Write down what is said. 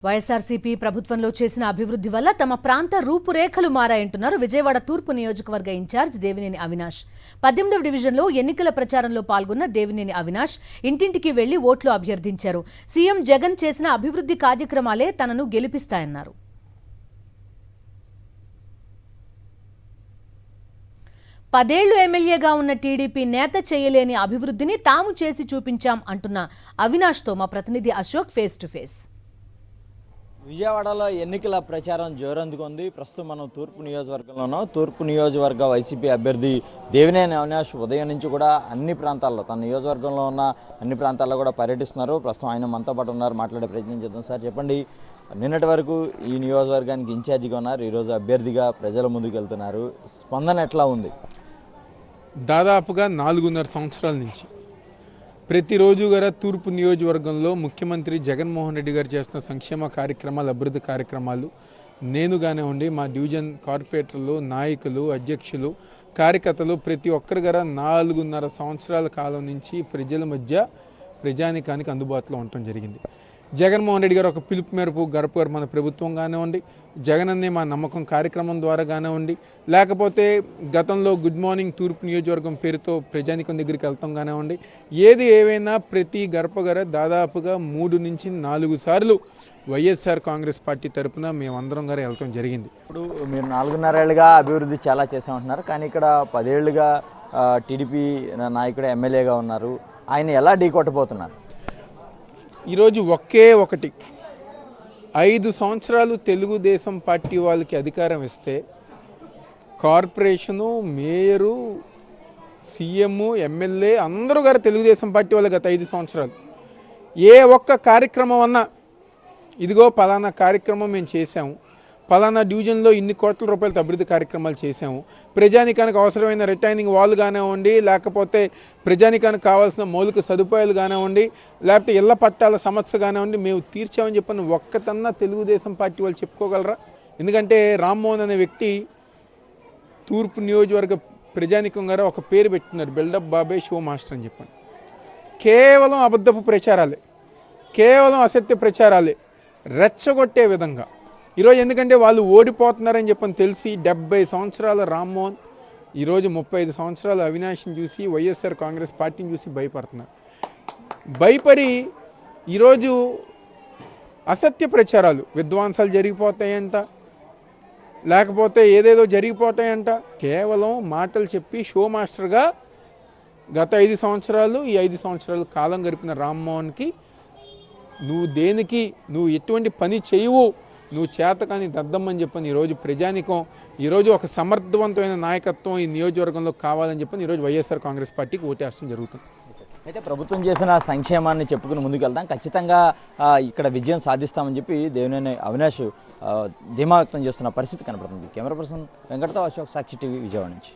వైఎస్ఆర్సీపీ ప్రభుత్వంలో చేసిన అభివృద్ధి వల్ల తమ ప్రాంత రూపురేఖలు మారాయంటున్నారు విజయవాడ తూర్పు నియోజకవర్గ ఇన్ఛార్జ్ దేవినేని అవినాష్. 18వ డివిజన్లో ఎన్నికల ప్రచారంలో పాల్గొన్న దేవినేని అవినాష్ ఇంటింటికి వెళ్లి ఓట్లు అభ్యర్థించారు. సీఎం జగన్ చేసిన అభివృద్ధి కార్యక్రమాలే తనను గెలిపిస్తాయన్నారు. 10 ఏళ్లు ఎమ్మెల్యేగా ఉన్న టీడీపీ నేత చేయలేని అభివృద్ధిని తాము చేసి చూపించాం అంటున్న అవినాష్తో మా ప్రతినిధి అశోక్ ఫేస్ టు ఫేస్. విజయవాడలో ఎన్నికల ప్రచారం జోరందుకుంది. ప్రస్తుతం మనం తూర్పు నియోజకవర్గంలోనూ తూర్పు నియోజకవర్గ వైసీపీ అభ్యర్థి దేవినేని అవినాష్ ఉదయం నుంచి కూడా అన్ని ప్రాంతాల్లో తన నియోజకవర్గంలో ఉన్న అన్ని ప్రాంతాల్లో కూడా పర్యటిస్తున్నారు. ప్రస్తుతం ఆయన మనతో పాటు ఉన్నారు, మాట్లాడే ప్రయత్నం చేద్దాం. సార్ చెప్పండి, నిన్నటి వరకు ఈ నియోజకవర్గానికి ఇన్ఛార్జిగా ఉన్నారు, ఈరోజు అభ్యర్థిగా ప్రజల ముందుకు వెళ్తున్నారు. స్పందన ఎట్లా ఉంది? దాదాపుగా 4.5 సంవత్సరాల నుంచి ప్రతిరోజు గారు తూర్పు నియోజకవర్గంలో ముఖ్యమంత్రి జగన్మోహన్ రెడ్డి గారు చేస్తున్న సంక్షేమ కార్యక్రమాలు, అభివృద్ధి కార్యక్రమాలు నేను కానివ్వండి, మా డివిజన్ కార్పొరేటర్లు, నాయకులు, అధ్యక్షులు, కార్యకర్తలు ప్రతి ఒక్కరి గారు 4.5 సంవత్సరాల కాలం నుంచి ప్రజల మధ్య ప్రజానికానికి అందుబాటులో ఉండటం జరిగింది. జగన్మోహన్ రెడ్డి గారు ఒక పిలుపు మేరకు గడప మన ప్రభుత్వం కానివ్వండి, జగన్ అనే మా నమ్మకం కార్యక్రమం ద్వారా కానివ్వండి, లేకపోతే గతంలో గుడ్ మార్నింగ్ తూర్పు నియోజకవర్గం పేరుతో ప్రజానికం దగ్గరికి వెళ్తాం కానివ్వండి, ఏది ఏవైనా ప్రతి గడప దాదాపుగా 3 నుంచి 4 సార్లు వైఎస్ఆర్ కాంగ్రెస్ పార్టీ తరఫున మేమందరం గారు వెళ్తాం జరిగింది. ఇప్పుడు మీరు 4.5 ఏళ్ళుగా అభివృద్ధి చాలా చేసామంటున్నారు, కానీ ఇక్కడ 10 ఏళ్ళుగా టీడీపీ నాయకుడు ఎమ్మెల్యేగా ఉన్నారు. ఆయన ఎలా ఢీకొట్టబోతున్నారు? ఈరోజు ఒకటి 5 సంవత్సరాలు తెలుగుదేశం పార్టీ వాళ్ళకి అధికారం ఇస్తే కార్పొరేషను, మేయరు, సీఎం, ఎమ్మెల్యే అందరూ గారు తెలుగుదేశం పార్టీ వాళ్ళు గత 5 సంవత్సరాలు ఏ ఒక్క కార్యక్రమం అన్నా ఇదిగో పలానా కార్యక్రమం మేము చేసాము, పలానా డివిజన్లో ఇన్ని కోట్ల రూపాయలతో అభివృద్ధి కార్యక్రమాలు చేసాము, ప్రజానికానికి అవసరమైన రిటైనింగ్ వాల్ కానివ్వండి, లేకపోతే ప్రజానికానికి కావాల్సిన మౌలిక సదుపాయాలు కానివ్వండి, లేకపోతే ఇళ్ల పట్టాల సమస్య కానివ్వండి మేము తీర్చామని చెప్పని ఒక్కటన్నా తెలుగుదేశం పార్టీ వాళ్ళు చెప్పుకోగలరా? ఎందుకంటే రామ్మోహన్ అనే వ్యక్తి తూర్పు నియోజకవర్గ ప్రజానికం గారు ఒక పేరు పెట్టున్నారు, బిల్డప్ బాబాయ్ షో మాస్టర్ అని చెప్పండి. కేవలం అబద్ధపు ప్రచారాలే, కేవలం అసత్య ప్రచారాలే, రెచ్చగొట్టే విధంగా ఈరోజు. ఎందుకంటే వాళ్ళు ఓడిపోతున్నారని చెప్పని తెలిసి 70 సంవత్సరాల రామ్మోహన్ ఈరోజు 35 సంవత్సరాల అవినాష్ని చూసి వైఎస్ఆర్ కాంగ్రెస్ పార్టీని చూసి భయపడుతున్నారు. భయపడి ఈరోజు అసత్య ప్రచారాలు, విధ్వంసాలు జరిగిపోతాయంట, లేకపోతే ఏదేదో జరిగిపోతాయంట, కేవలం మాటలు చెప్పి షో మాస్టర్గా గత 5 సంవత్సరాలు ఈ 5 సంవత్సరాలు కాలం గడిపిన రామ్మోహన్కి నువ్వు ఎటువంటి పని చేయవు, నువ్వు చేతకాని దద్దమ్మని చెప్పని ఈరోజు ప్రజానికం ఈరోజు ఒక సమర్థవంతమైన నాయకత్వం ఈ నియోజకవర్గంలో కావాలని చెప్పని ఈరోజు వైఎస్ఆర్ కాంగ్రెస్ పార్టీకి ఓటేయడం జరుగుతుంది. అయితే ప్రభుత్వం చేసిన సంక్షేమాన్ని చెప్పుకుని ముందుకు వెళ్తాం, ఖచ్చితంగా ఇక్కడ విజయం సాధిస్తామని చెప్పి దేవినేని అవినాష్ ధీమా వ్యక్తం చేస్తున్న పరిస్థితి కనపడుతుంది. కెమెరా పర్సన్ వెంకటతో అశోక్, సాక్షి టీవీ, విజయవాడ నుంచి.